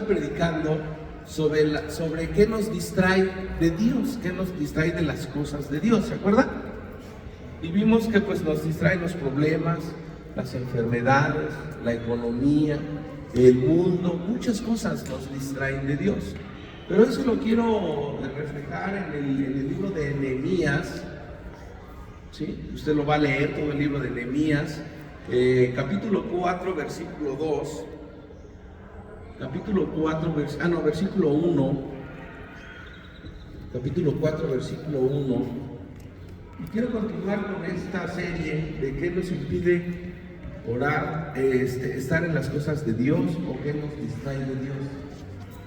predicando sobre qué nos distrae de Dios, qué nos distrae de las cosas de Dios, ¿se acuerdan? Y vimos que pues nos distraen los problemas, las enfermedades, la economía, el mundo, muchas cosas nos distraen de Dios. Pero eso lo quiero reflejar en el libro de Nehemías, ¿sí? Usted lo va a leer, todo el libro de Nehemías, capítulo 4, versículo 2, capítulo 4, versículo 1, capítulo 4, versículo 1. Y quiero continuar con esta serie de qué nos impide orar, estar en las cosas de Dios o qué nos distrae de Dios.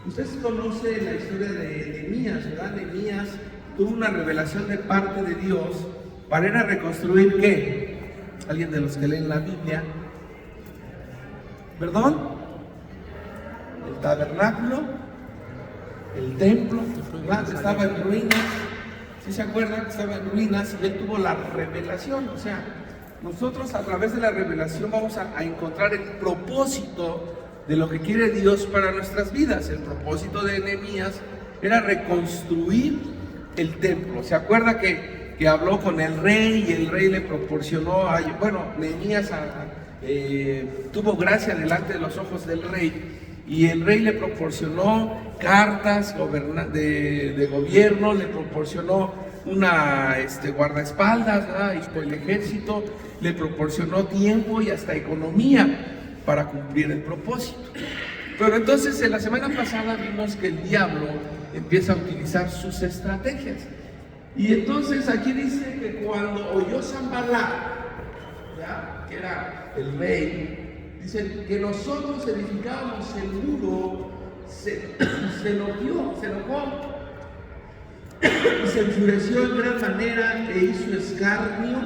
Ustedes conocen la historia de Nehemías, ¿verdad? Nehemías tuvo una revelación de parte de Dios para ir a reconstruir ¿qué? ¿Alguien de los que leen la Biblia? ¿Perdón? El tabernáculo, el templo, ¿verdad? Estaba en ruinas. ¿Sí se acuerdan que estaba en ruinas? Y él tuvo la revelación. O sea, nosotros a través de la revelación vamos a encontrar el propósito de lo que quiere Dios para nuestras vidas. El propósito de Nehemías era reconstruir el templo. ¿Se acuerda que habló con el rey y el rey le proporcionó, Nehemías tuvo gracia delante de los ojos del rey y el rey le proporcionó cartas de gobierno, le proporcionó una guardaespaldas, y el ejército le proporcionó tiempo y hasta economía para cumplir el propósito. Pero entonces en la semana pasada vimos que el diablo empieza a utilizar sus estrategias. Y entonces aquí dice que cuando oyó Sanballat, que era el rey, dice que nosotros edificábamos el muro, se enojó y se enfureció en gran manera e hizo escarnio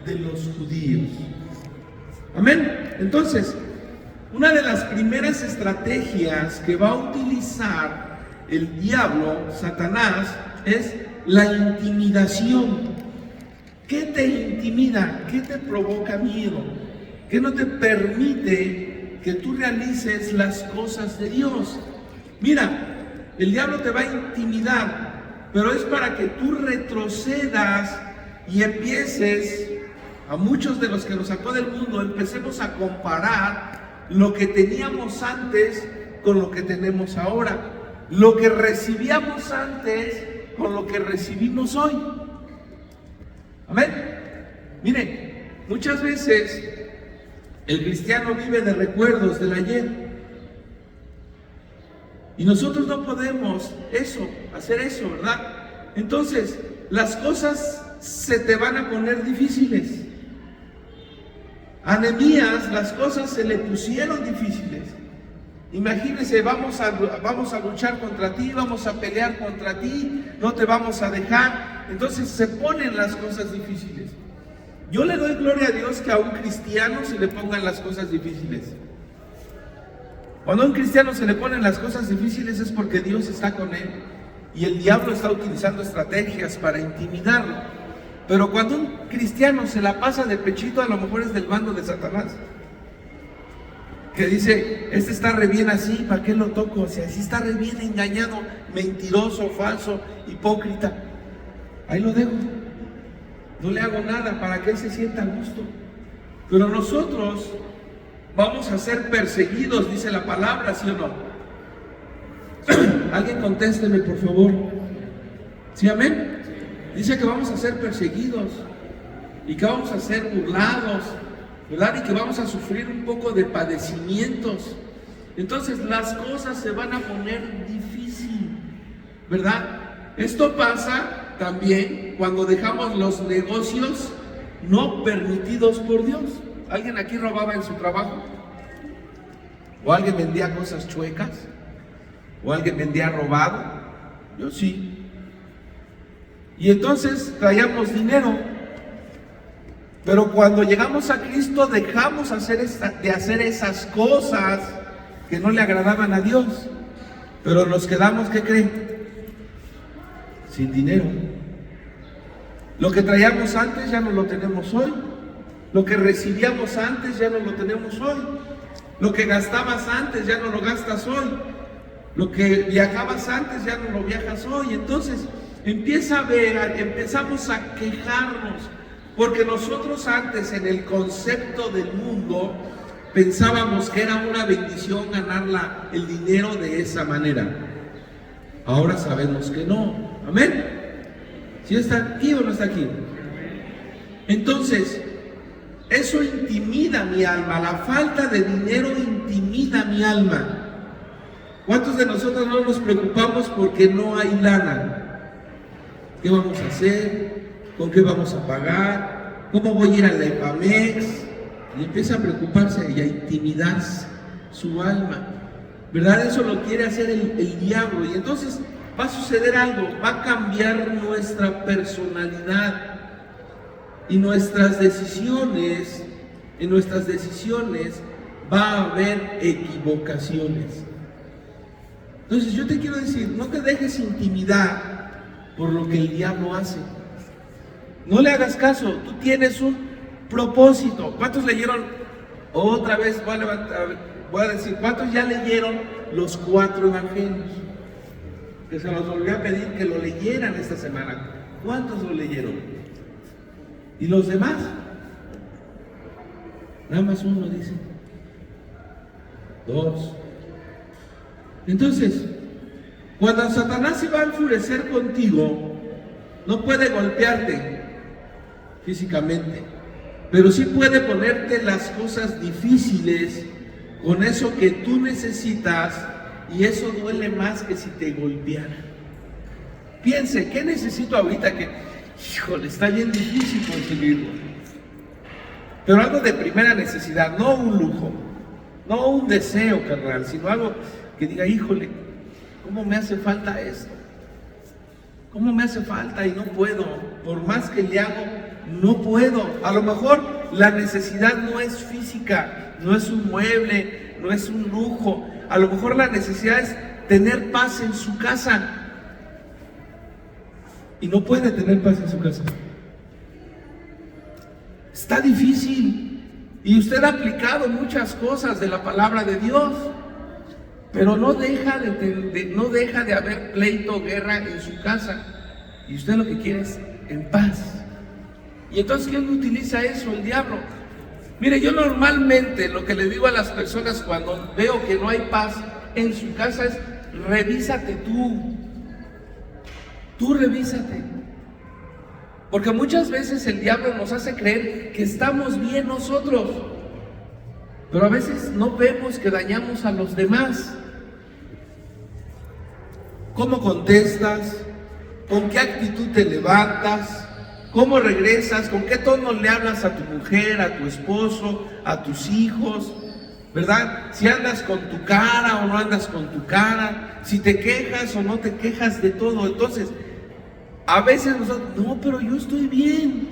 de los judíos. Amén. Entonces, una de las primeras estrategias que va a utilizar el diablo, Satanás, es la intimidación. ¿Qué te intimida? ¿Qué te provoca miedo? ¿Qué no te permite que tú realices las cosas de Dios? Mira, el diablo te va a intimidar, pero es para que tú retrocedas y empieces, a muchos de los que nos sacó del mundo, empecemos a comparar lo que teníamos antes con lo que tenemos ahora, lo que recibíamos antes con lo que recibimos hoy. Amén. Miren, muchas veces el cristiano vive de recuerdos del ayer y nosotros no podemos hacer eso, ¿verdad? Entonces las cosas se te van a poner difíciles. A Nehemías las cosas se le pusieron difíciles. Imagínense, vamos a luchar contra ti, vamos a pelear contra ti, no te vamos a dejar. Entonces se ponen las cosas difíciles. Yo le doy gloria a Dios que a un cristiano se le pongan las cosas difíciles. Cuando a un cristiano se le ponen las cosas difíciles es porque Dios está con él y el diablo está utilizando estrategias para intimidarlo. Pero cuando un cristiano se la pasa de pechito, a lo mejor es del bando de Satanás, que dice, este está re bien así, ¿para qué lo toco? O sea, así está re bien engañado, mentiroso, falso, hipócrita. Ahí lo dejo, no le hago nada para que él se sienta a gusto. Pero nosotros vamos a ser perseguidos, dice la palabra, ¿sí o no? Alguien contésteme, por favor. ¿Sí, amén? Dice que vamos a ser perseguidos y que vamos a ser burlados, ¿verdad? Y que vamos a sufrir un poco de padecimientos. Entonces las cosas se van a poner difícil, ¿verdad? Esto pasa también cuando dejamos los negocios no permitidos por Dios. ¿Alguien aquí robaba en su trabajo? ¿O alguien vendía cosas chuecas? ¿O alguien vendía robado? Yo sí. Y entonces traíamos dinero. Pero cuando llegamos a Cristo dejamos de hacer esas cosas que no le agradaban a Dios. Pero nos quedamos, ¿qué creen? Sin dinero. Lo que traíamos antes ya no lo tenemos hoy. Lo que recibíamos antes ya no lo tenemos hoy. Lo que gastabas antes ya no lo gastas hoy. Lo que viajabas antes ya no lo viajas hoy. Entonces empieza a ver, empezamos a quejarnos, porque nosotros antes en el concepto del mundo pensábamos que era una bendición ganar el dinero de esa manera. Ahora sabemos que no. Amén. ¿Sí está aquí o no está aquí? Entonces, eso intimida mi alma. La falta de dinero intimida mi alma. ¿Cuántos de nosotros no nos preocupamos porque no hay lana? ¿Qué vamos a hacer? ¿Con qué vamos a pagar? ¿Cómo voy a ir a la EPAMEX? Y empieza a preocuparse y a intimidar su alma, ¿verdad? Eso lo quiere hacer el diablo. Y entonces va a suceder algo, va a cambiar nuestra personalidad. Y nuestras decisiones, en nuestras decisiones va a haber equivocaciones. Entonces yo te quiero decir, no te dejes intimidar por lo que el diablo hace. No le hagas caso, tú tienes un propósito. ¿Cuántos leyeron? Otra vez voy a decir, ¿cuántos ya leyeron los 4 evangelios? Que se los volví a pedir que lo leyeran esta semana. ¿Cuántos lo leyeron? ¿Y los demás? Nada más uno dice. 2. Entonces, cuando Satanás se va a enfurecer contigo, no puede golpearte físicamente, pero sí puede ponerte las cosas difíciles con eso que tú necesitas, y eso duele más que si te golpeara. Piense, ¿qué necesito ahorita? Que, híjole, está bien difícil conseguirlo. Pero algo de primera necesidad, no un lujo, no un deseo carnal, sino algo que diga, híjole, ¿cómo me hace falta esto? ¿Cómo me hace falta? Y no puedo, por más que le hago, no puedo. A lo mejor la necesidad no es física, no es un mueble, no es un lujo. A lo mejor la necesidad es tener paz en su casa. Y no puede tener paz en su casa. Está difícil. Y usted ha aplicado muchas cosas de la palabra de Dios, pero no deja de haber pleito, guerra en su casa. Y usted lo que quiere es en paz. Y entonces, ¿quién utiliza eso? El diablo. Mire, yo normalmente lo que le digo a las personas cuando veo que no hay paz en su casa es: revísate tú. Tú revísate. Porque muchas veces el diablo nos hace creer que estamos bien nosotros, pero a veces no vemos que dañamos a los demás. ¿Cómo contestas? ¿Con qué actitud te levantas? ¿Cómo regresas? ¿Con qué tono le hablas a tu mujer, a tu esposo, a tus hijos? ¿Verdad? Si andas con tu cara o no andas con tu cara, si te quejas o no te quejas de todo. Entonces, a veces nosotros, no, pero yo estoy bien.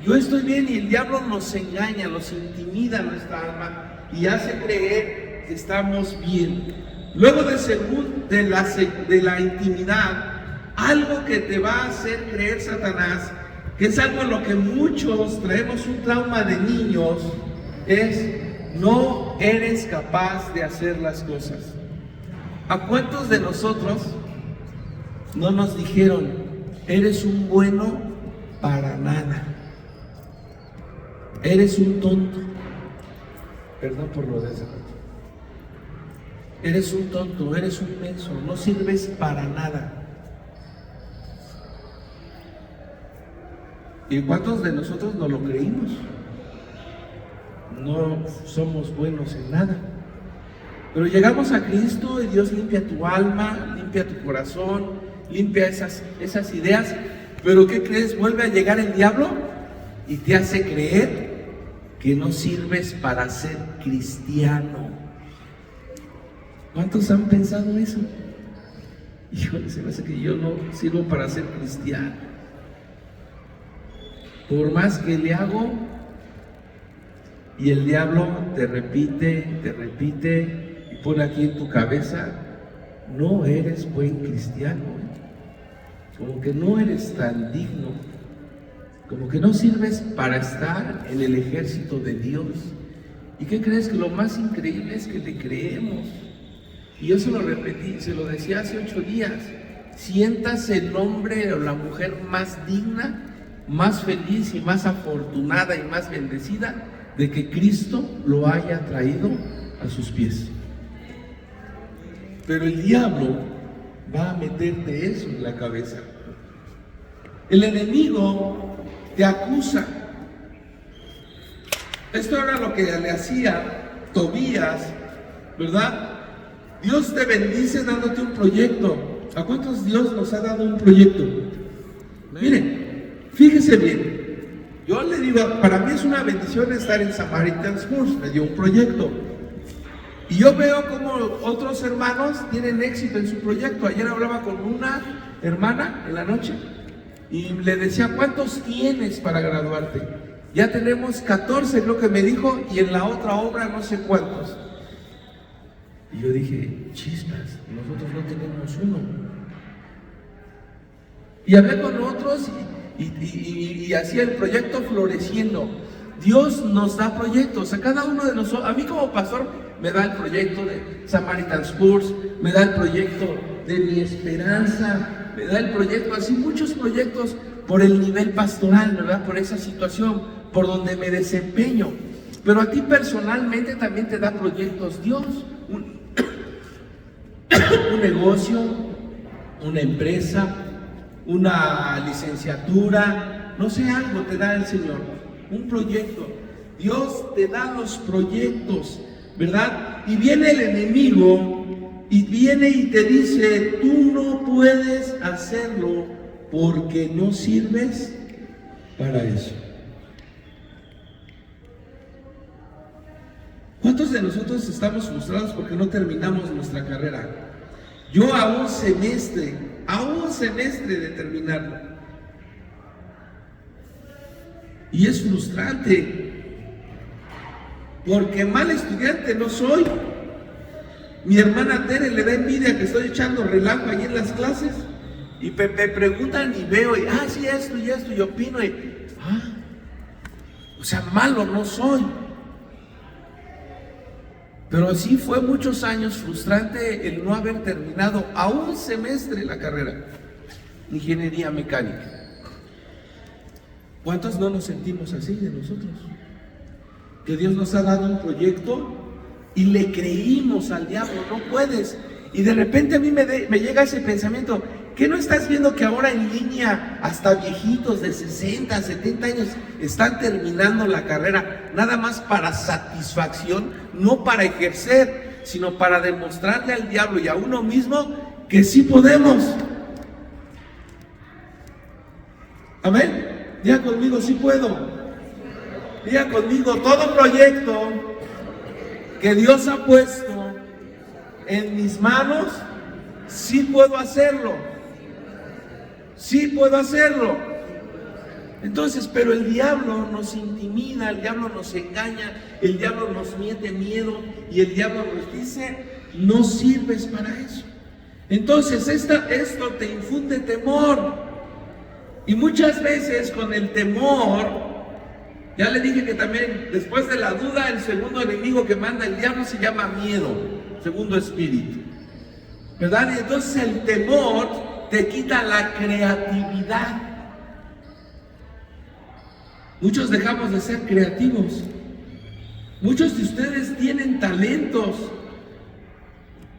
Yo estoy bien, y el diablo nos engaña, nos intimida nuestra alma y hace creer que estamos bien. Luego de la intimidad, algo que te va a hacer creer Satanás, que es algo en lo que muchos traemos un trauma de niños, es: no eres capaz de hacer las cosas. ¿A cuántos de nosotros no nos dijeron, eres un bueno para nada? Eres un tonto. Perdón por lo de ese rato. Eres un tonto, eres un menso, no sirves para nada. ¿Y cuántos de nosotros no lo creímos? No somos buenos en nada. Pero llegamos a Cristo y Dios limpia tu alma, limpia tu corazón, limpia esas ideas. Pero ¿qué crees? Vuelve a llegar el diablo y te hace creer que no sirves para ser cristiano. ¿Cuántos han pensado eso? Híjole, se me hace que yo no sirvo para ser cristiano. Por más que le hago, y el diablo te repite, y pone aquí en tu cabeza: no eres buen cristiano, como que no eres tan digno, como que no sirves para estar en el ejército de Dios. ¿Y qué crees? Que lo más increíble es que le creemos. Y yo se lo repetí, se lo decía hace 8 días. Siéntase el hombre o la mujer más digna, más feliz y más afortunada y más bendecida de que Cristo lo haya traído a sus pies. Pero el diablo va a meterte eso en la cabeza. El enemigo te acusa. Esto era lo que le hacía Tobías, ¿verdad? Dios te bendice dándote un proyecto. ¿A cuántos Dios nos ha dado un proyecto? Miren, fíjese bien. Yo le digo, para mí es una bendición estar en Samaritan's Purse. Me dio un proyecto. Y yo veo como otros hermanos tienen éxito en su proyecto. Ayer hablaba con una hermana en la noche y le decía, ¿cuántos tienes para graduarte? Ya tenemos 14, creo que me dijo, y en la otra obra no sé cuántos. Y yo dije, chispas, nosotros no tenemos uno. Y hablé con otros y hacía el proyecto floreciendo. Dios nos da proyectos a cada uno de nosotros. A mí como pastor me da el proyecto de Samaritan's Purse, me da el proyecto de Mi Esperanza, me da el proyecto, así muchos proyectos por el nivel pastoral, ¿verdad? Por esa situación, por donde me desempeño. Pero a ti personalmente también te da proyectos Dios. Un negocio, una empresa, una licenciatura, no sé, algo te da el Señor, un proyecto. Dios te da los proyectos, ¿verdad? Y viene el enemigo y viene y te dice, tú no puedes hacerlo porque no sirves para eso. ¿Cuántos de nosotros estamos frustrados porque no terminamos nuestra carrera? Yo a un semestre de terminarlo. Y es frustrante, porque mal estudiante no soy. Mi hermana Tere le da envidia que estoy echando relajo ahí en las clases. Y me preguntan y veo, y sí, esto y esto, y opino, o sea, malo no soy. Pero sí fue muchos años frustrante el no haber terminado a un semestre la carrera, ingeniería mecánica. ¿Cuántos no nos sentimos así de nosotros? Que Dios nos ha dado un proyecto y le creímos al diablo, no puedes. Y de repente a mí me llega ese pensamiento, ¿qué no estás viendo que ahora en línea hasta viejitos de 60, 70 años están terminando la carrera nada más para satisfacción, no para ejercer, sino para demostrarle al diablo y a uno mismo que sí podemos? Amén. Diga conmigo, sí puedo. Diga conmigo, todo proyecto que Dios ha puesto en mis manos, sí puedo hacerlo. Sí puedo hacerlo. Entonces, pero el diablo nos intimida, el diablo nos engaña, el diablo nos mete miedo y el diablo nos dice, no sirves para eso. Entonces, esto te infunde temor. Y muchas veces con el temor, ya le dije que también después de la duda, el segundo enemigo que manda el diablo se llama miedo, segundo espíritu, ¿verdad? Y entonces el temor te quita la creatividad. Muchos dejamos de ser creativos. Muchos de ustedes tienen talentos,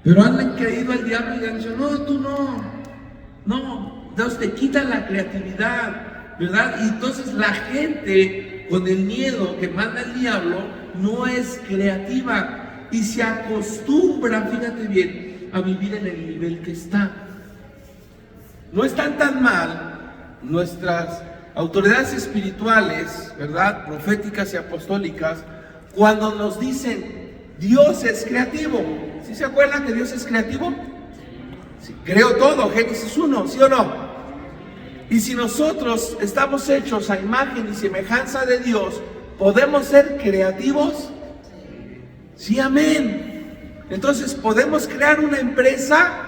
pero han creído al diablo y han dicho, no, tú no. Dios te quita la creatividad, ¿verdad? Y entonces la gente con el miedo que manda el diablo no es creativa y se acostumbra, fíjate bien, a vivir en el nivel que está. No están tan mal nuestras autoridades espirituales, ¿verdad? Proféticas y apostólicas, cuando nos dicen, Dios es creativo. ¿Sí se acuerdan que Dios es creativo? Sí, creó todo, Génesis 1, ¿sí o no? Y si nosotros estamos hechos a imagen y semejanza de Dios, ¿podemos ser creativos? Sí, amén. Entonces, ¿podemos crear una empresa?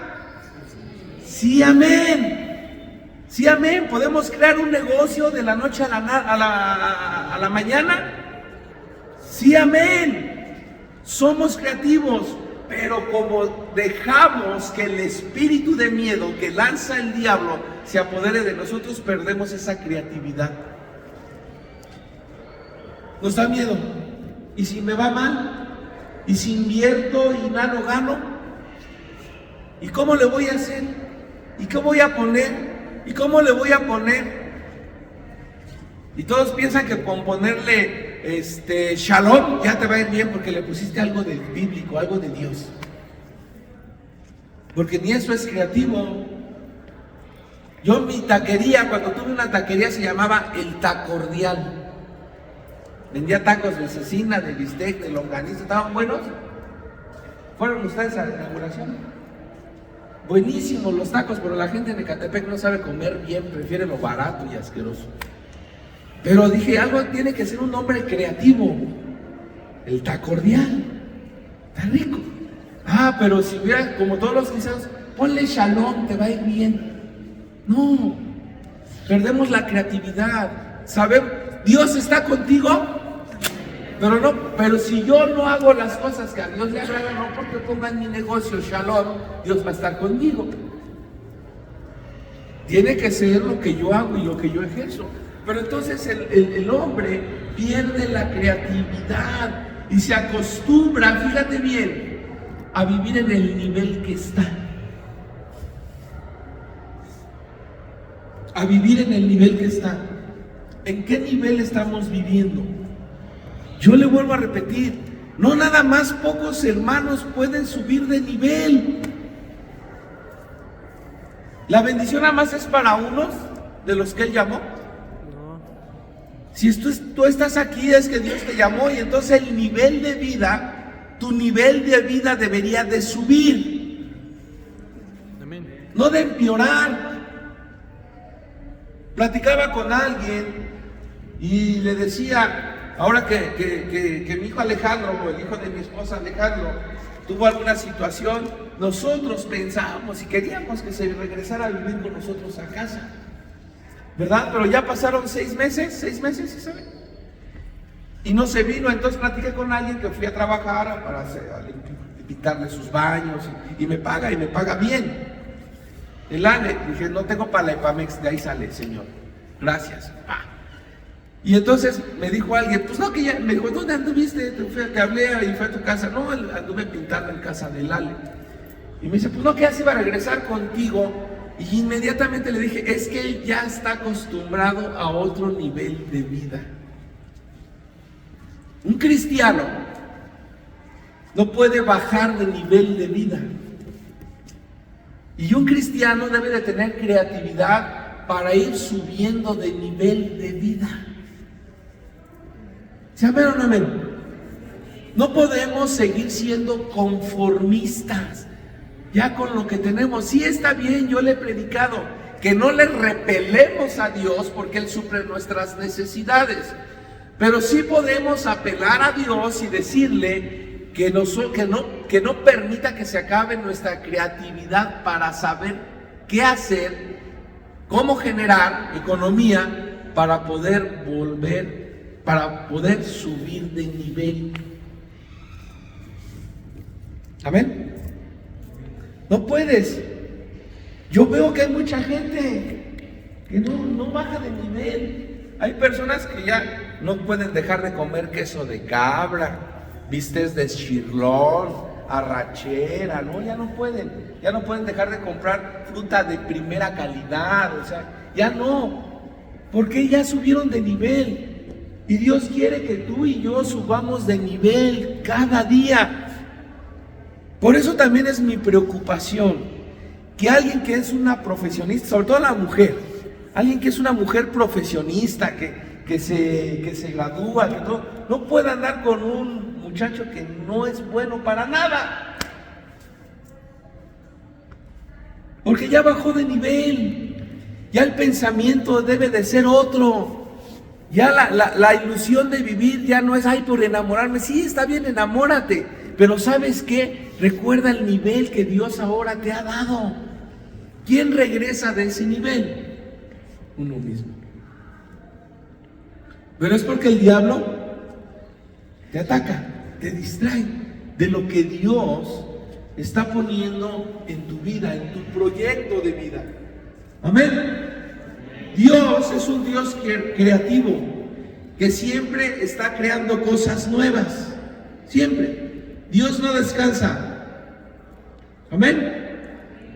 Sí, amén. Sí, amén. ¿Podemos crear un negocio de la noche a la mañana? Sí, amén. Somos creativos, Pero como dejamos que el espíritu de miedo que lanza el diablo se apodere de nosotros, perdemos esa creatividad. Nos da miedo. ¿Y si me va mal? ¿Y si invierto y nada no gano? ¿Y cómo le voy a hacer? ¿Y qué voy a poner? ¿Y cómo le voy a poner? Y todos piensan que con ponerle Shalom ya te va a ir bien porque le pusiste algo del bíblico, algo de Dios. Porque ni eso es creativo. Yo mi taquería, cuando tuve una taquería, se llamaba El Tacordial. Vendía tacos de cecina, de bistec, de longaniza. ¿Estaban buenos? ¿Fueron ustedes a la inauguración? Buenísimos los tacos, pero la gente en Ecatepec no sabe comer bien, prefiere lo barato y asqueroso. Pero dije, algo tiene que ser un nombre creativo. El Tacordial. Está rico. Ah, pero si hubiera, como todos los cristianos, ponle Shalom, te va a ir bien. No, perdemos la creatividad. ¿Sabemos? Dios está contigo, pero si yo no hago las cosas que a Dios le agrada, no porque ponga en mi negocio Shalom, Dios va a estar conmigo. Tiene que ser lo que yo hago y lo que yo ejerzo. Pero entonces el hombre pierde la creatividad y se acostumbra, fíjate bien, a vivir en el nivel que está. A vivir en el nivel que está. ¿En qué nivel estamos viviendo? Yo le vuelvo a repetir, no nada más pocos hermanos pueden subir de nivel. La bendición nada más es para unos de los que Él llamó. Si tú estás aquí es que Dios te llamó y entonces el nivel de vida, tu nivel de vida debería de subir. Amén. No de empeorar. Platicaba con alguien y le decía, ahora que mi hijo Alejandro, o el hijo de mi esposa Alejandro, tuvo alguna situación, nosotros pensábamos y queríamos que se regresara a vivir con nosotros a casa, ¿verdad? Pero ya pasaron 6 meses, ¿sí saben? Y no se vino. Entonces platiqué con alguien que fui a trabajar para pintarle sus baños y me paga bien. El ANE, dije, no tengo para la EPAMEX, de ahí sale, señor, gracias. Y entonces me dijo alguien, pues no, que ya, me dijo, ¿dónde anduviste? Te hablé y fue a tu casa. No, anduve pintando en casa del Ale. Y me dice, pues no, que ya se iba a regresar contigo. Y inmediatamente le dije, es que él ya está acostumbrado a otro nivel de vida. Un cristiano no puede bajar de nivel de vida. Y un cristiano debe de tener creatividad para ir subiendo de nivel de vida. ¿Sí, amén o no amén? No podemos seguir siendo conformistas ya con lo que tenemos. Sí, está bien, yo le he predicado que no le repelemos a Dios porque Él suple nuestras necesidades, pero sí podemos apelar a Dios y decirle que no permita que se acabe nuestra creatividad para saber qué hacer, cómo generar economía para poder subir de nivel. Amén. No puedes. Yo veo que hay mucha gente que no baja de nivel. Hay personas que ya no pueden dejar de comer queso de cabra, bistecs de chirlón, arrachera, ¿no? Ya no pueden dejar de comprar fruta de primera calidad, o sea, ya no, porque ya subieron de nivel. Y Dios quiere que tú y yo subamos de nivel cada día. Por eso también es mi preocupación que alguien que es una profesionista, sobre todo la mujer, alguien que es una mujer profesionista, que se gradúa, que no pueda andar con un muchacho que no es bueno para nada, porque ya bajó de nivel, ya el pensamiento debe de ser otro, ya la ilusión de vivir ya no es, ay, por enamorarme. Sí, está bien, enamórate, pero ¿sabes qué? Recuerda el nivel que Dios ahora te ha dado. ¿Quién regresa de ese nivel? Uno mismo. Pero es porque el diablo te ataca, te distrae de lo que Dios está poniendo en tu vida, en tu proyecto de vida. Amén. Dios es un Dios creativo, que siempre está creando cosas nuevas. Siempre. Dios no descansa. Amén.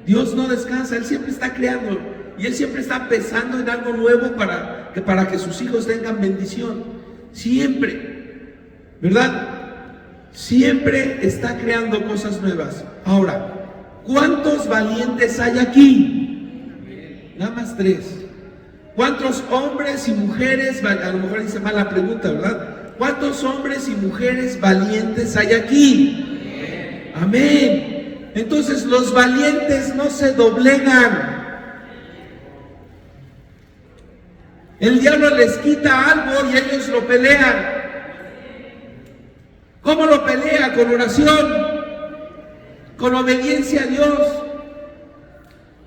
Dios no descansa, Él siempre está creando y Él siempre está pensando en algo nuevo para que sus hijos tengan bendición. Siempre, ¿verdad? Siempre está creando cosas nuevas. Ahora, ¿cuántos valientes hay aquí? Nada más 3. ¿Cuántos hombres y mujeres, a lo mejor hice mal la pregunta, ¿verdad? ¿Cuántos hombres y mujeres valientes hay aquí? Amén. Entonces los valientes no se doblegan. El diablo les quita algo y ellos lo pelean. ¿Cómo lo pelea? Con oración, con obediencia a Dios.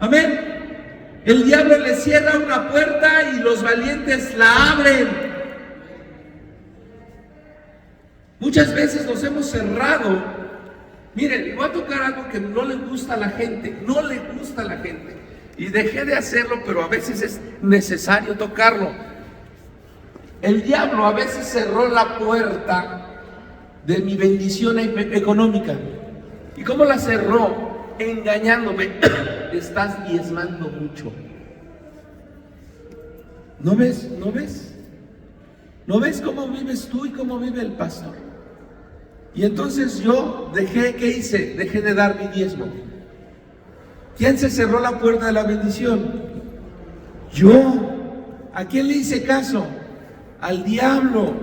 Amén. El diablo le cierra una puerta y los valientes la abren. Muchas veces nos hemos cerrado. Miren, voy a tocar algo que no le gusta a la gente. No le gusta a la gente. Y dejé de hacerlo, pero a veces es necesario tocarlo. El diablo a veces cerró la puerta de mi bendición económica. ¿Y cómo la cerró? Engañándome. Estás diezmando mucho. ¿No ves? ¿No ves? ¿No ves cómo vives tú y cómo vive el pastor? Y entonces yo ¿qué hice? Dejé de dar mi diezmo. ¿Quién se cerró la puerta de la bendición? Yo. ¿A quién le hice caso? Al diablo.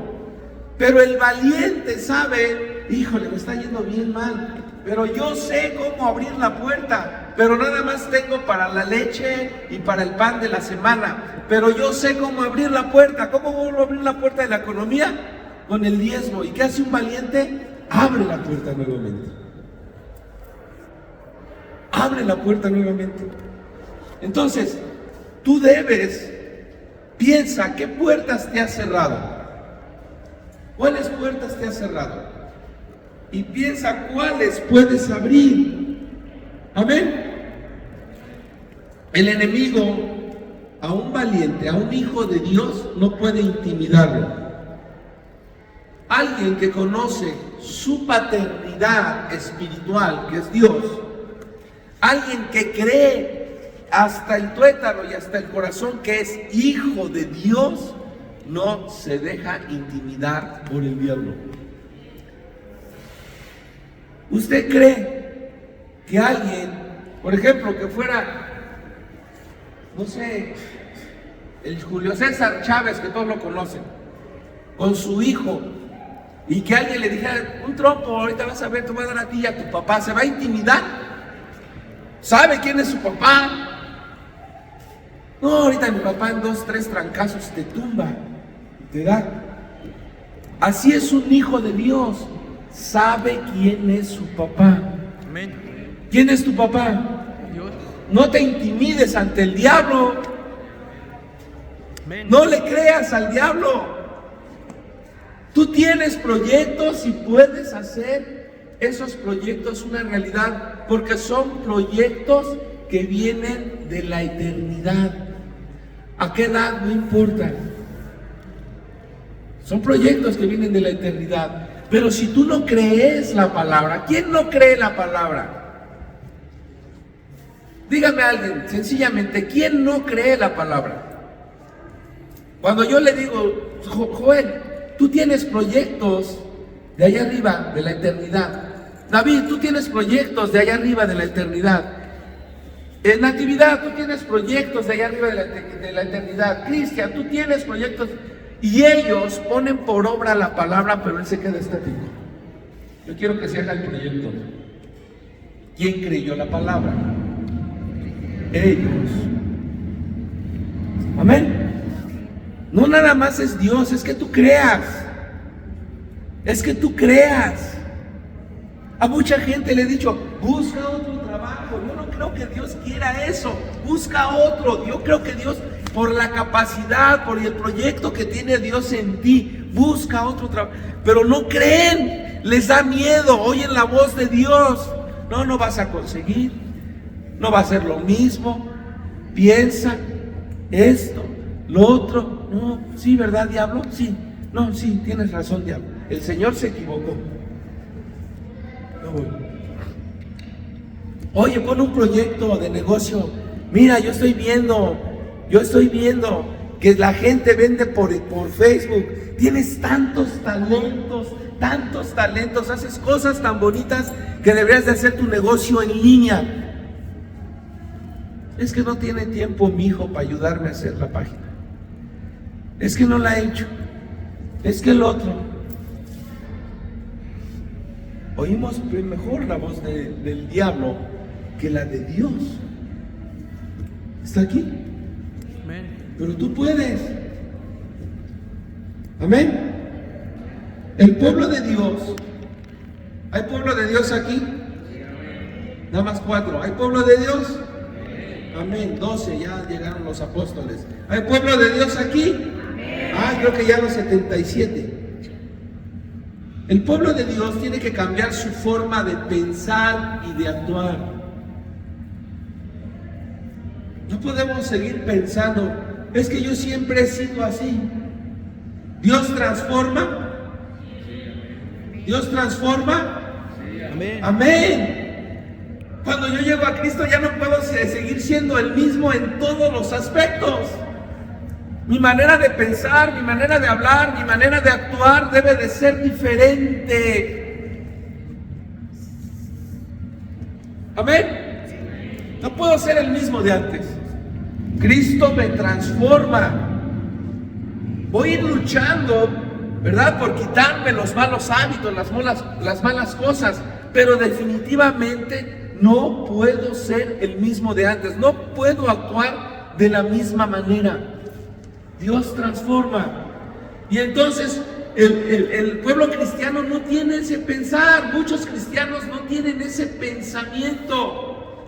Pero el valiente sabe, híjole, me está yendo bien mal, pero yo sé cómo abrir la puerta, pero nada más tengo para la leche y para el pan de la semana, pero yo sé cómo abrir la puerta. ¿Cómo vuelvo a abrir la puerta de la economía? Con el diezmo. ¿Y qué hace un valiente? Abre la puerta nuevamente. Abre la puerta nuevamente. Entonces, tú piensa, ¿qué puertas te has cerrado? ¿Cuáles puertas te has cerrado? Y piensa cuáles puedes abrir. Amén. El enemigo a un valiente, a un hijo de Dios, no puede intimidarlo. Alguien que conoce su paternidad espiritual, que es Dios, alguien que cree hasta el tuétano y hasta el corazón que es hijo de Dios, no se deja intimidar por el diablo. ¿Usted cree que alguien, por ejemplo, que fuera, no sé, el Julio César Chávez, que todos lo conocen, con su hijo, y que alguien le dijera, un trompo, ahorita vas a ver, te voy a dar a ti y a tu papá, se va a intimidar? ¿Sabe quién es su papá? No, ahorita mi papá en 2, 3 trancazos te tumba, te da. Así es un hijo de Dios. Sabe quién es su papá. Amén. ¿Quién es tu papá? Dios. No te intimides ante el diablo. Amén. No le creas al diablo. Tú tienes proyectos y puedes hacer esos proyectos una realidad, porque son proyectos que vienen de la eternidad. ¿A qué edad? No importa. Son proyectos que vienen de la eternidad. Pero si tú no crees la palabra, ¿quién no cree la palabra? Dígame a alguien, sencillamente, ¿quién no cree la palabra? Cuando yo le digo, Joel, tú tienes proyectos de allá arriba, de la eternidad. David, tú tienes proyectos de allá arriba, de la eternidad. En Natividad, tú tienes proyectos de allá arriba, de la eternidad. Cristian, tú tienes proyectos. Y ellos ponen por obra la palabra, pero él se queda estático. Yo quiero que se haga el proyecto. ¿Quién creyó la palabra? Ellos. Amén. No nada más es Dios, es que tú creas. Es que tú creas. A mucha gente le he dicho, busca otro trabajo. Yo no creo que Dios quiera eso. Busca otro. Yo creo que Dios, por la capacidad, por el proyecto que tiene Dios en ti, busca otro trabajo. Pero no creen, les da miedo, oyen la voz de Dios. no vas a conseguir, no va a ser lo mismo, piensa esto, lo otro. No, sí, ¿verdad, diablo? Sí, no, sí, tienes razón, diablo. El Señor se equivocó. No voy. Oye, pon un proyecto de negocio. Mira, yo estoy viendo que la gente vende por Facebook. Tienes tantos talentos, haces cosas tan bonitas que deberías de hacer tu negocio en línea. Es que no tiene tiempo mi hijo para ayudarme a hacer la página. Es que no la he hecho. Es que el otro. Oímos mejor la voz del diablo que la de Dios. Está aquí. Amén. Pero tú puedes. Amén. El pueblo de Dios. ¿Hay pueblo de Dios aquí? Nada más 4. ¿Hay pueblo de Dios? Amén. 12, ya llegaron los apóstoles. ¿Hay pueblo de Dios aquí? Creo que ya los 77. El pueblo de Dios tiene que cambiar su forma de pensar y de actuar. No podemos seguir pensando, es que yo siempre he sido así. Dios transforma. Dios transforma. Amén. Amén. Cuando yo llego a Cristo ya no puedo seguir siendo el mismo en todos los aspectos. Mi manera de pensar, mi manera de hablar, mi manera de actuar debe de ser diferente. Amén. No puedo ser el mismo de antes. Cristo me transforma. Voy a ir luchando, ¿verdad? Por quitarme los malos hábitos, las malas cosas. Pero definitivamente no puedo ser el mismo de antes. No puedo actuar de la misma manera. Dios transforma. Y entonces el pueblo cristiano no tiene ese pensar. Muchos cristianos no tienen ese pensamiento,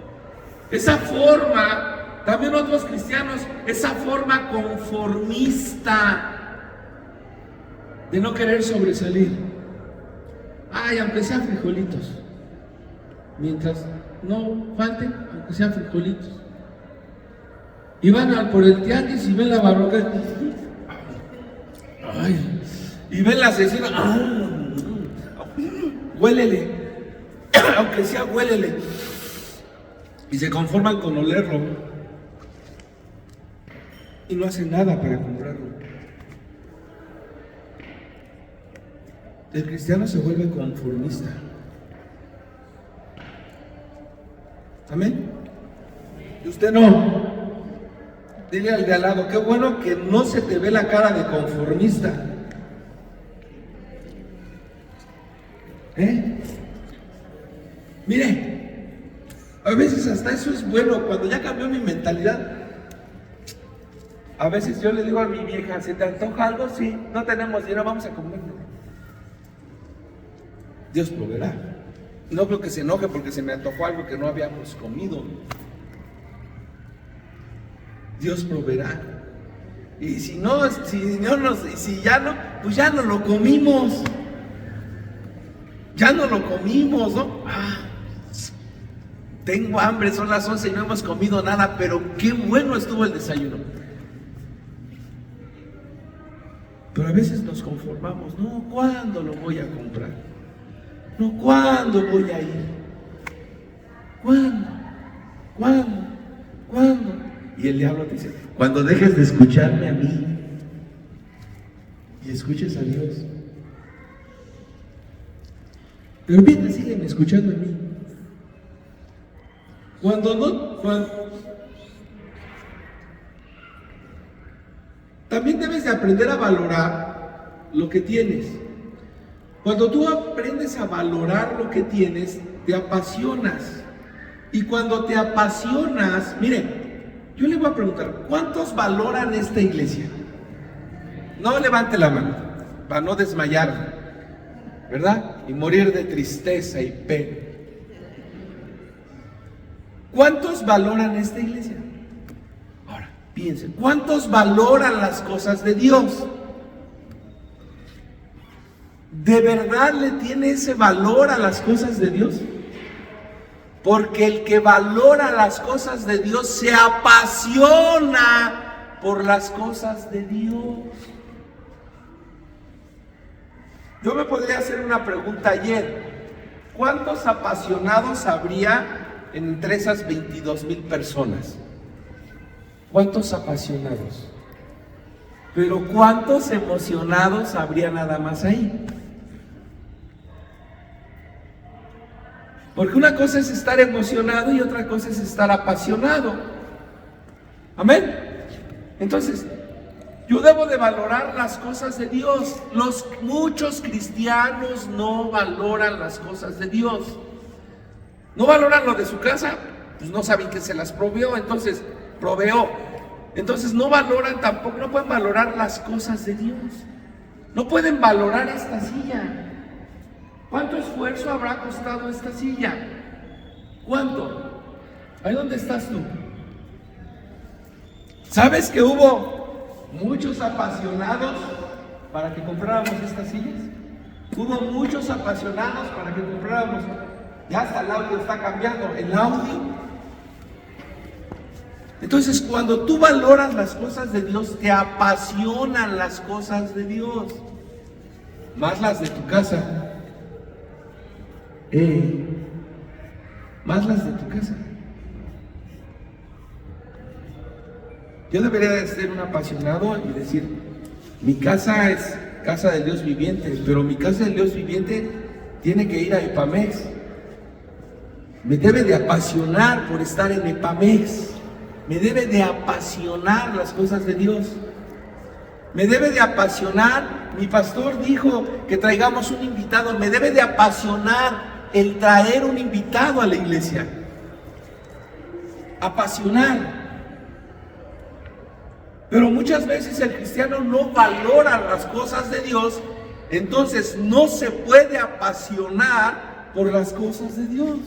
esa forma. También otros cristianos, esa forma conformista de no querer sobresalir. Aunque sean frijolitos, mientras no falten, aunque sean frijolitos. Y van por el tianguis y ven la barroca. Y ven la asesina. Huélele. Aunque sea, huélele. Y se conforman con olerlo. Y no hacen nada para comprarlo. El cristiano se vuelve conformista. Amén. Y usted no. Dile al de al lado, qué bueno que no se te ve la cara de conformista. Mire, a veces hasta eso es bueno. Cuando ya cambió mi mentalidad, a veces yo le digo a mi vieja, ¿se te antoja algo? Sí, no tenemos dinero, vamos a comerlo. Dios proveerá. No creo que se enoje porque se me antojó algo que no habíamos comido. Dios proveerá. Y si ya no, pues ya no lo comimos. Ya no lo comimos, ¿no? Tengo hambre, son las 11 y no hemos comido nada, pero qué bueno estuvo el desayuno. Pero a veces nos conformamos, no, ¿cuándo lo voy a comprar? No, ¿cuándo voy a ir? ¿Cuándo? Y el diablo te dice, cuando dejes de escucharme a mí y escuches a Dios. Pero bien, siguen escuchando a mí. También debes de aprender a valorar lo que tienes. Cuando tú aprendes a valorar lo que tienes, te apasionas. Y cuando te apasionas, miren, yo le voy a preguntar, ¿cuántos valoran esta iglesia? No levante la mano, para no desmayar, ¿verdad? Y morir de tristeza y pena. ¿Cuántos valoran esta iglesia? Ahora, piensen, ¿cuántos valoran las cosas de Dios? ¿De verdad le tiene ese valor a las cosas de Dios? Porque el que valora las cosas de Dios se apasiona por las cosas de Dios. Yo me podría hacer una pregunta ayer. ¿Cuántos apasionados habría entre esas 22,000 personas? ¿Cuántos apasionados? Pero ¿cuántos emocionados habría nada más ahí? Porque una cosa es estar emocionado y otra cosa es estar apasionado. Amén. Entonces, yo debo de valorar las cosas de Dios. Muchos cristianos no valoran las cosas de Dios. No valoran lo de su casa, pues no saben que se las proveó, entonces proveó. Entonces no valoran tampoco, no pueden valorar las cosas de Dios. No pueden valorar esta silla. ¿Cuánto esfuerzo habrá costado esta silla? ¿Cuánto? ¿Ahí dónde estás tú? ¿Sabes que hubo muchos apasionados para que compráramos estas sillas? Hubo muchos apasionados para que compráramos. Ya hasta el audio está cambiando. El audio. Entonces, cuando tú valoras las cosas de Dios, te apasionan las cosas de Dios. Más las de tu casa. Más las de tu casa. Yo debería de ser un apasionado y decir, mi casa es casa del Dios viviente, pero mi casa del Dios viviente tiene que ir a Epamex. Me debe de apasionar por estar en Epamex. Me debe de apasionar las cosas de Dios. Me debe de apasionar, mi pastor dijo que traigamos un invitado, me debe de apasionar el traer un invitado a la iglesia. Apasionar. Pero muchas veces el cristiano no valora las cosas de Dios, entonces no se puede apasionar por las cosas de Dios.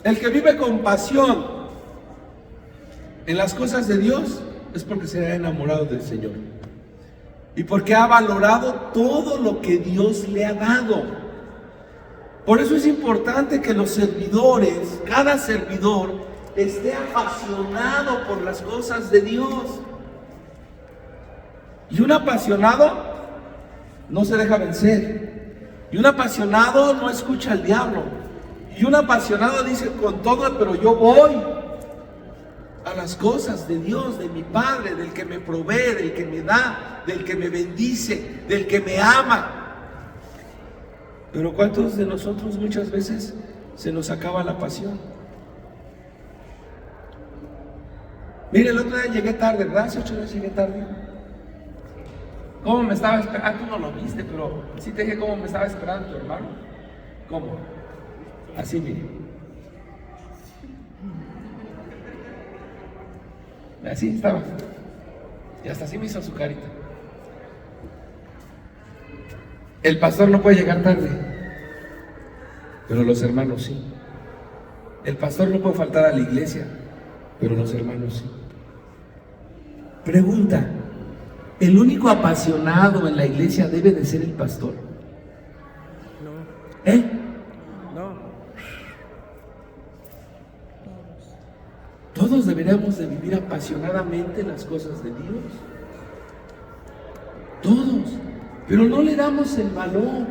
El que vive con pasión en las cosas de Dios es porque se ha enamorado del Señor y porque ha valorado todo lo que Dios le ha dado. Por eso es importante que los servidores, cada servidor, esté apasionado por las cosas de Dios. Y un apasionado no se deja vencer. Y un apasionado no escucha al diablo. Y un apasionado dice con todo, pero yo voy a las cosas de Dios, de mi Padre, del que me provee, del que me da, del que me bendice, del que me ama. Pero ¿cuántos de nosotros muchas veces se nos acaba la pasión? Mire, el otro día llegué tarde, ¿verdad? Hace 8 días llegué tarde. ¿Cómo me estaba esperando? Tú no lo viste, pero sí te dije cómo me estaba esperando tu hermano. ¿Cómo? Así, mire. Así estaba. Y hasta así me hizo su carita. El pastor no puede llegar tarde, pero los hermanos sí. El pastor no puede faltar a la iglesia, pero los hermanos sí. Pregunta: ¿el único apasionado en la iglesia debe de ser el pastor? No. No. Todos deberíamos de vivir apasionadamente las cosas de Dios. Todos. Pero no le damos el valor.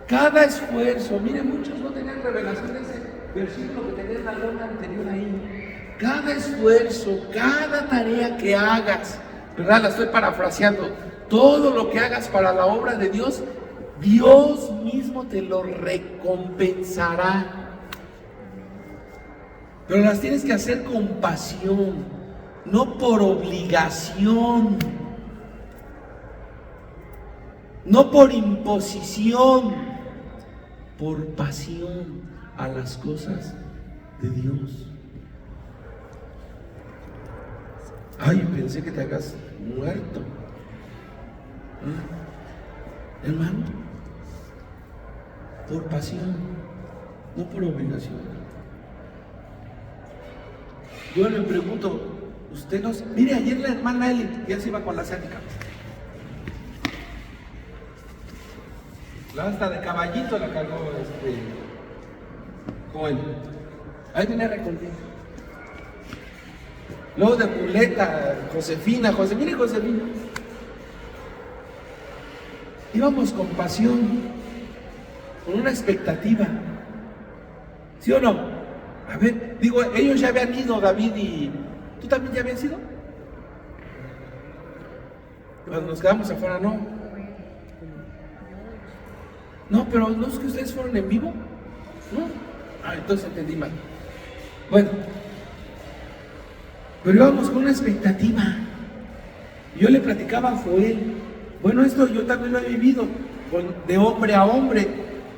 Cada esfuerzo, miren, muchos no tenían revelación de ese versículo que tenía en la lona anterior ahí. Cada esfuerzo, cada tarea que hagas, ¿verdad? La estoy parafraseando. Todo lo que hagas para la obra de Dios, Dios mismo te lo recompensará. Pero las tienes que hacer con pasión, no por obligación, no por imposición, por pasión a las cosas de Dios. Ay, pensé que te hagas muerto. Hermano, por pasión, no por obligación. Yo le pregunto, usted no... Mire, ayer la hermana Eli ya se iba con la asiática. Hasta de caballito la cargó Joel. Ahí viene Recondito. Luego de muleta, Josefina. Íbamos con pasión, con una expectativa. ¿Sí o no? A ver, digo, ellos ya habían ido, David y... ¿Tú también ya habías ido? Cuando nos quedamos afuera, no. No, pero ¿no es que ustedes fueron en vivo? ¿No? Entonces entendí mal. Bueno, pero íbamos con una expectativa. Yo le platicaba a Joel, bueno, esto yo también lo he vivido, de hombre a hombre,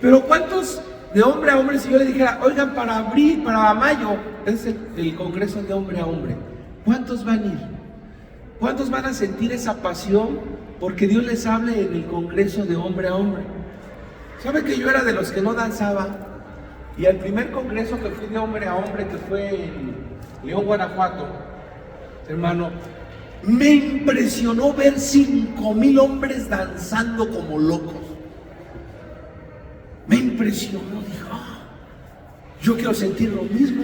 pero ¿cuántos de hombre a hombre si yo le dijera, oigan, para abril, para mayo, es el congreso de hombre a hombre? ¿Cuántos van a ir? ¿Cuántos van a sentir esa pasión porque Dios les hable en el congreso de hombre a hombre? ¿Sabe que yo era de los que no danzaba? Y al primer congreso que fui de hombre a hombre, que fue en León, Guanajuato, hermano, me impresionó ver 5,000 hombres danzando como locos. Me impresionó, dije, yo quiero sentir lo mismo.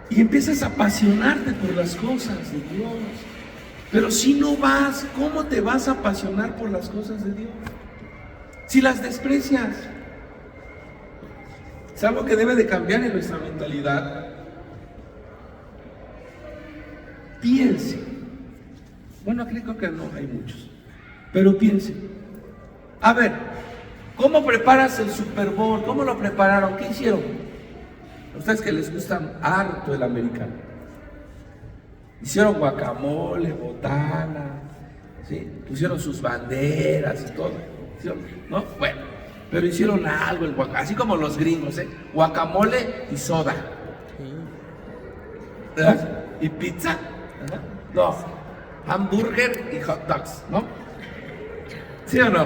Y empiezas a apasionarte por las cosas de Dios. Pero si no vas, ¿cómo te vas a apasionar por las cosas de Dios? Si las desprecias. Es algo que debe de cambiar en nuestra mentalidad. Piense. Bueno, creo que no hay muchos. Pero piense. A ver, ¿cómo preparas el Super Bowl? ¿Cómo lo prepararon? ¿Qué hicieron? A ustedes que les gustan harto el americano. Hicieron guacamole, botana, ¿sí? Pusieron sus banderas y todo. ¿No? Bueno, pero hicieron algo, así como los gringos, guacamole y soda. ¿Verdad? Y pizza. No, hamburger y hot dogs, ¿no? ¿Sí o no?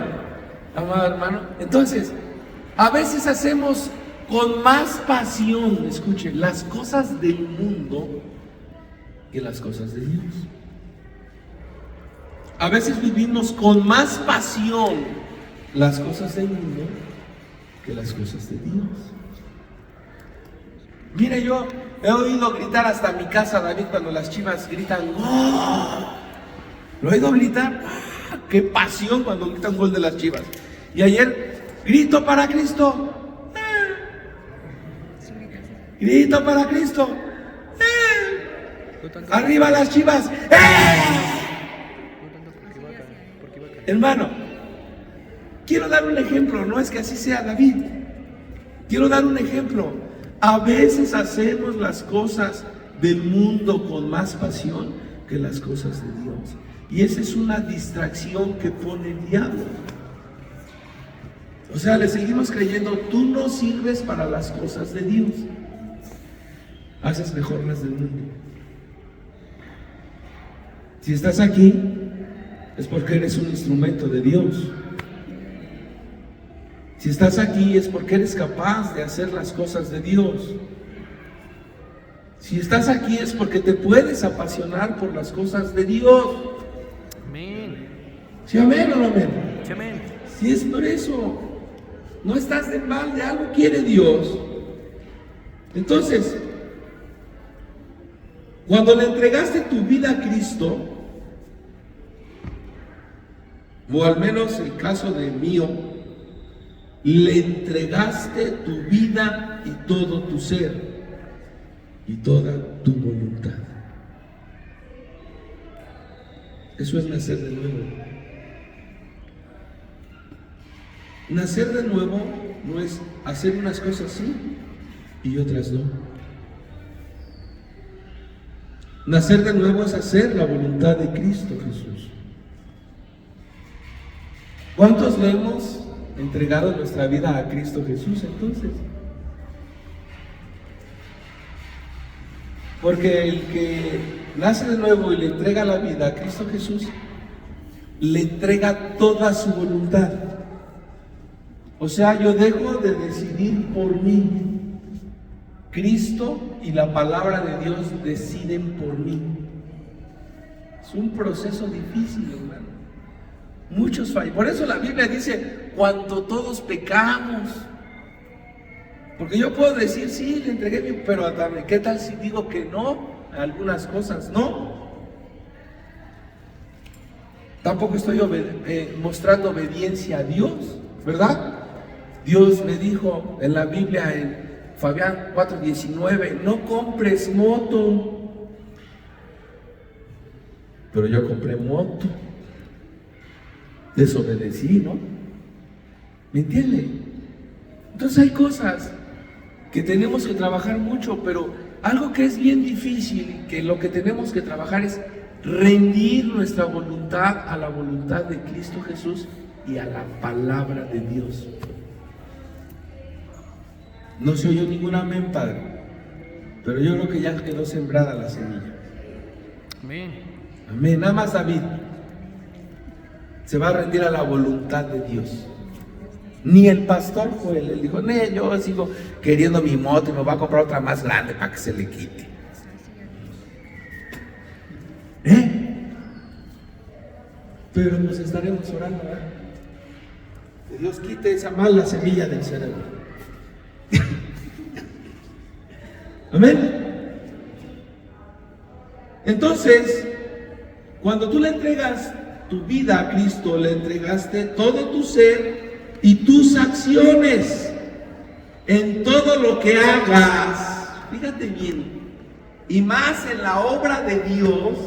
Amado hermano. Entonces, a veces hacemos con más pasión, escuchen, las cosas del mundo que las cosas de Dios. A veces vivimos con más pasión las cosas del mundo que las cosas de Dios. Mire, yo he oído gritar hasta mi casa a David cuando las Chivas gritan ¡gol! Lo he oído gritar. ¡Qué pasión cuando gritan gol de las Chivas! Y ayer, grito para Cristo. Grito para Cristo. Arriba las Chivas. Hermano, quiero dar un ejemplo, no es que así sea David. Quiero dar un ejemplo. A veces hacemos las cosas del mundo con más pasión que las cosas de Dios. Y esa es una distracción que pone el diablo. O sea, le seguimos creyendo, tú no sirves para las cosas de Dios. Haces mejor las del mundo. Si estás aquí, es porque eres un instrumento de Dios. Si estás aquí es porque eres capaz de hacer las cosas de Dios. Si estás aquí es porque te puedes apasionar por las cosas de Dios. Amén. ¿Sí, amén o no amén? Sí, amén. Si es por eso, no estás de mal, de algo quiere Dios. Entonces, cuando le entregaste tu vida a Cristo, o al menos el caso de mío, le entregaste tu vida y todo tu ser y toda tu voluntad. Eso es nacer de nuevo. Nacer de nuevo no es hacer unas cosas sí y otras no. Nacer de nuevo es hacer la voluntad de Cristo Jesús. ¿Cuántos le hemos entregado nuestra vida a Cristo Jesús entonces? Porque el que nace de nuevo y le entrega la vida a Cristo Jesús, le entrega toda su voluntad. O sea, yo dejo de decidir por mí. Cristo y la palabra de Dios deciden por mí. Es un proceso difícil, hermano. Muchos fallan. Por eso la Biblia dice, cuando todos pecamos. Porque yo puedo decir, sí, le entregué mi, pero atame. ¿Qué tal si digo que no a algunas cosas? No. Tampoco estoy mostrando obediencia a Dios, ¿verdad? Dios me dijo en la Biblia, en Fabián 4:19, no compres moto. Pero yo compré moto. Desobedecí, ¿no? ¿Me entiende? Entonces hay cosas que tenemos que trabajar mucho, pero algo que es bien difícil, que lo que tenemos que trabajar es rendir nuestra voluntad a la voluntad de Cristo Jesús y a la palabra de Dios. No se oyó ningún amén, Padre, pero yo creo que ya quedó sembrada la semilla. Amén. Amén. Nada más David se va a rendir a la voluntad de Dios. Ni el pastor Joel, él dijo, no, yo sigo queriendo mi moto y me voy a comprar otra más grande para que se le quite. Pero nos estaremos orando, ¿verdad? Que Dios quite esa mala semilla del cerebro. Amén. Entonces, cuando tú le entregas tu vida a Cristo, le entregaste todo tu ser y tus acciones. En todo lo que hagas, fíjate bien, y más en la obra de Dios,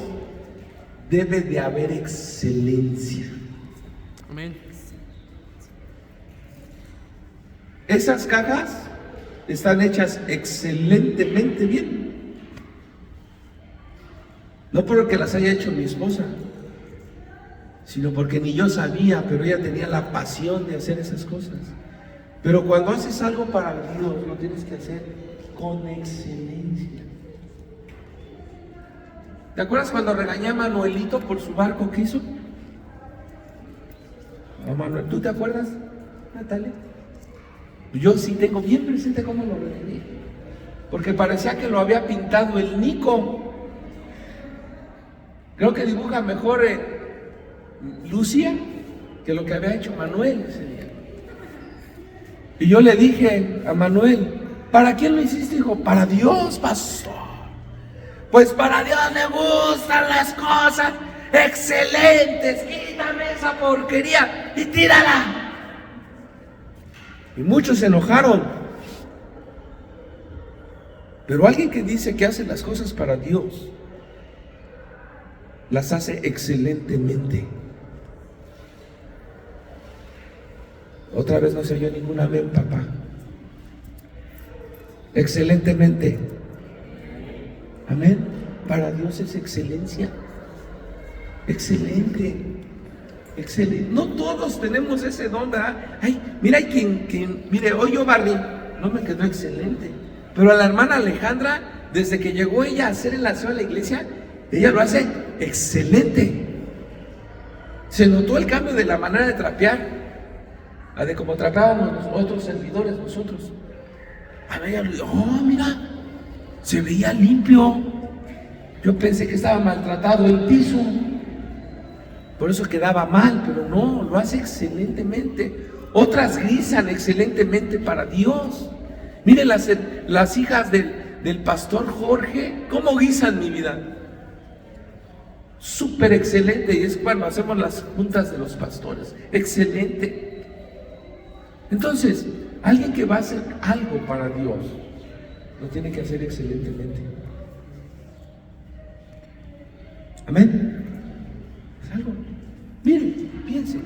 debe de haber excelencia. Amén. Esas cajas están hechas excelentemente bien. No porque las haya hecho mi esposa, sino porque ni yo sabía, pero ella tenía la pasión de hacer esas cosas. Pero cuando haces algo para Dios, lo tienes que hacer con excelencia. ¿Te acuerdas cuando regañé a Manuelito por su barco que hizo? No, Manuel, ¿tú te acuerdas, Natalia? Yo sí tengo bien presente cómo lo regañé, porque parecía que lo había pintado el Nico. Creo que dibuja mejor Lucia que lo que había hecho Manuel ese día. Y yo le dije a Manuel, ¿para quién lo hiciste, hijo? Para Dios, pastor. Pues para Dios le gustan las cosas excelentes. Quítame esa porquería y tírala. Y muchos se enojaron. Pero alguien que dice que hace las cosas para Dios, las hace excelentemente. Otra vez no se oyó ningún amén, papá. Excelentemente. Amén. Para Dios es excelencia. Excelente. Excelente. No todos tenemos ese don, ¿verdad? Ay, mira, hay quien, mire, hoy yo barrí, no me quedó excelente. Pero a la hermana Alejandra, desde que llegó ella a hacer el aseo a la iglesia, ella lo hace excelente. Se notó el cambio de la manera de trapear, a de como trapeábamos los otros servidores nosotros. A ver, ella lo dijo, oh, mira, se veía limpio. Yo pensé que estaba maltratado el piso, por eso quedaba mal, pero no, lo hace excelentemente. Otras guisan excelentemente para Dios. Miren las hijas del pastor Jorge, ¿cómo guisan, mi vida? Súper excelente. Y es cuando hacemos las juntas de los pastores. Excelente. Entonces, alguien que va a hacer algo para Dios, lo tiene que hacer excelentemente. Amén. Es algo. Miren, piensen.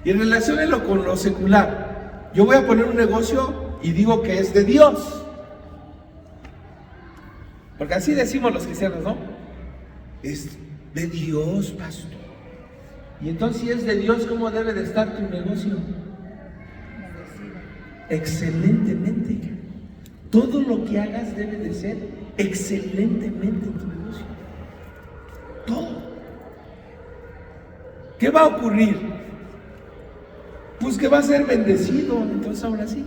Y relaciónenlo con lo secular. Yo voy a poner un negocio y digo que es de Dios. Porque así decimos los cristianos, ¿no? Es de Dios, pastor. Y entonces, si es de Dios, ¿cómo debe de estar tu negocio? Excelentemente. Todo lo que hagas debe de ser excelentemente en tu negocio. Todo. ¿Qué va a ocurrir? Pues que va a ser bendecido. Entonces ahora sí.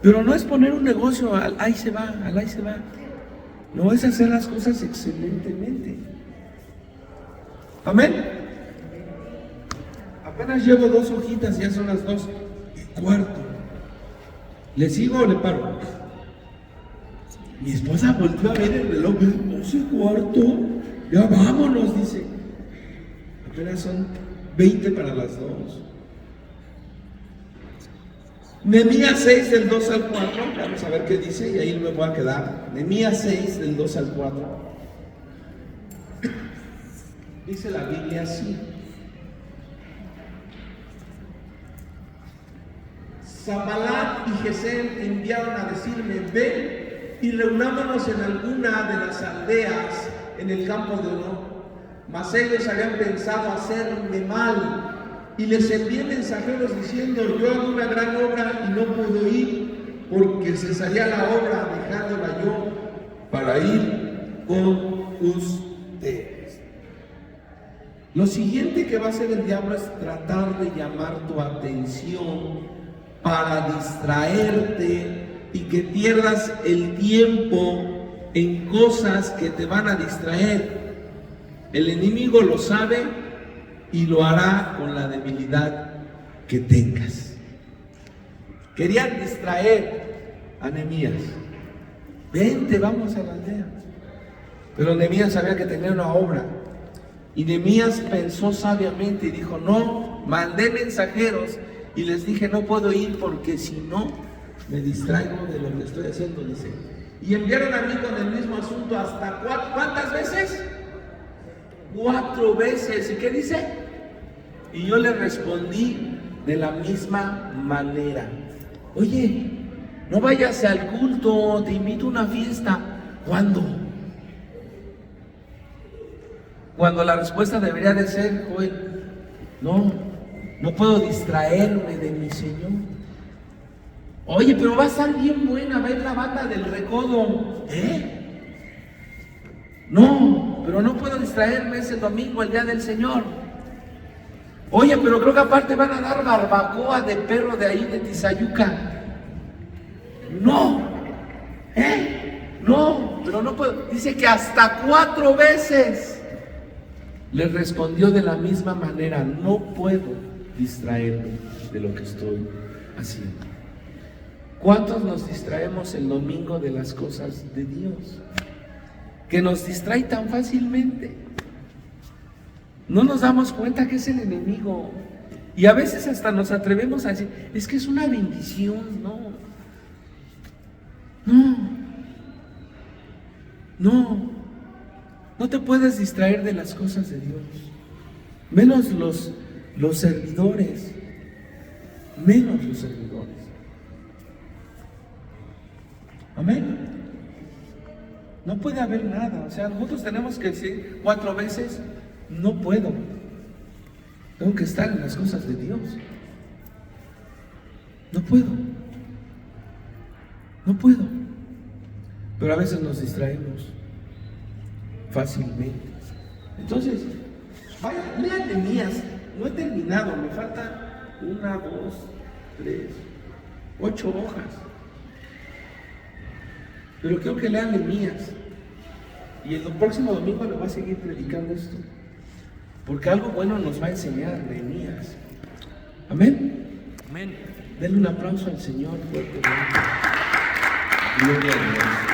Pero no es poner un negocio al ahí se va, al ahí se va. No, es hacer las cosas excelentemente. Amén. Apenas llevo 2 hojitas, ya son las 2:15. ¿Le sigo o le paro? Mi esposa volvió a ver el reloj, 12:15, ya vámonos, dice. Apenas son 20 para las 2. Nehemías 6 del 2 al 4, vamos a ver qué dice y ahí me voy a quedar. Nehemías 6 del 2 al 4. Dice la Biblia así: Sanballat y Gesem enviaron a decirme: ven y reunámonos en alguna de las aldeas en el campo de Ono. Mas ellos habían pensado hacerme mal, y les envié mensajeros diciendo: yo hago una gran obra y no puedo ir, porque cesaría la obra dejándola yo para ir con ustedes. Lo siguiente que va a hacer el diablo es tratar de llamar tu atención para distraerte y que pierdas el tiempo en cosas que te van a distraer. El enemigo lo sabe y lo hará con la debilidad que tengas. Querían distraer a Nehemías. Vente, vamos a la aldea. Pero Nehemías sabía que tenía una obra. Y Nehemías pensó sabiamente y dijo: no, mandé mensajeros y les dije: no puedo ir porque si no me distraigo de lo que estoy haciendo, dice. Y enviaron a mí con el mismo asunto hasta ¿cuántas veces? 4 veces. ¿Y qué dice? Y yo le respondí de la misma manera: oye, no vayas al culto, te invito a una fiesta. ¿Cuándo? Cuando la respuesta debería de ser: Joel, no puedo distraerme de mi Señor. Oye, pero va a estar bien buena, va a ir la banda del Recodo. No, pero no puedo distraerme, es el domingo, el día del Señor. Oye, pero creo que aparte van a dar barbacoa de perro de ahí de Tizayuca. No, no, pero no puedo. Dice que hasta 4 veces. Le respondió de la misma manera: no puedo distraerme de lo que estoy haciendo. ¿Cuántos nos distraemos el domingo de las cosas de Dios? Que nos distrae tan fácilmente. No nos damos cuenta que es el enemigo. Y a veces hasta nos atrevemos a decir: es que es una bendición. No te puedes distraer de las cosas de Dios. Menos los servidores. Menos los servidores. Amén. No puede haber nada. O sea, nosotros tenemos que decir 4 veces: no puedo. Tengo que estar en las cosas de Dios. No puedo. Pero a veces nos distraemos fácilmente. Entonces, vaya, lean Nehemías. No he terminado, me falta 1, 2, 3, 8 hojas. Pero quiero que lean Nehemías. Y el próximo domingo le voy a seguir predicando esto. Porque algo bueno nos va a enseñar Nehemías. Amén. Amén. Denle un aplauso al Señor fuerte. Gloria a Dios.